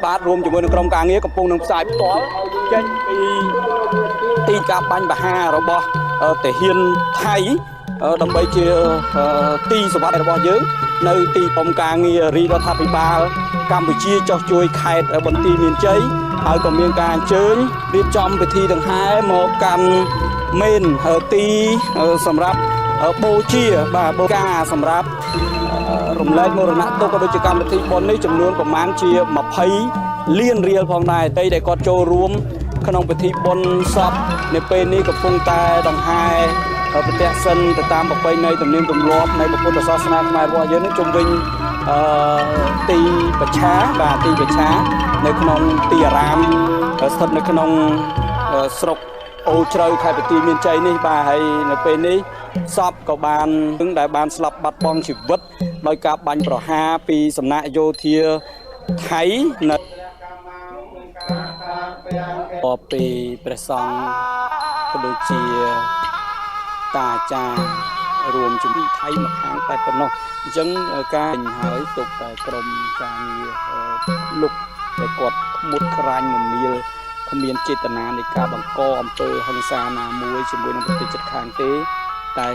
បាទរួមជាមួយនឹងក្រុមការងារកំពុងនឹងផ្សាយផ្ទាល់ចេញពីទីការបាញ់បហារបស់ទាហានថៃដើម្បីជាទីសវត្ថរបស់យើងនៅទីក្រុមការងាររាជរដ្ឋាភិបាលកម្ពុជាចោះជួយខេត្តបន្ទាយមានជ័យហើយក៏មានការអញ្ជើញរៀបចំពិធីដង្ហែមកកាន់មេនទីសម្រាប់បូជាបាទបូការសម្រាប់រំលែកមរណទុក្ខក៏ដូចជាកម្មវិធីបុណ្យនេះចំនួនប្រមាណជា20លានរៀលផងដែរតែគាត់ចូលរួមក្នុងពិធីបុណ្យសពនៅពេលនេះកំពុងតែដង្ហែប្រតិសិនទៅតាមប្រពៃណីទំនៀមទម្លាប់នៃពុទ្ធសាសនាខ្មែររបស់យើងនឹងជុំវិញទីបច្ឆាបាទទីបច្ឆានៅក្នុងទីអារាមស្ថិតនៅក្នុងស្រុកអូជ្រៅខេត្តបន្ទាយមានជ័យនេះបាទហើយនៅពេលនេះសពក៏បានដែលបានស្លាប់បាត់បង់ជីវិតដោយការបាញ់ប្រហារពីសំណាក់យោធាថៃនៅពីព្រះសង្ឃក៏ដូចជាតាអាចារ្យរួមជាមួយថៃមកខាងតែប៉ុណ្ណោះអញ្ចឹងការហើយទុកតែក្រុមការងារលុកតែគាត់ខ្មុតក្រាញ់មមាលគ្មានចេតនានៃការបង្កអំពើហិង្សាណាមួយជាមួយនឹងប្រទេសជិតខាងទេតែ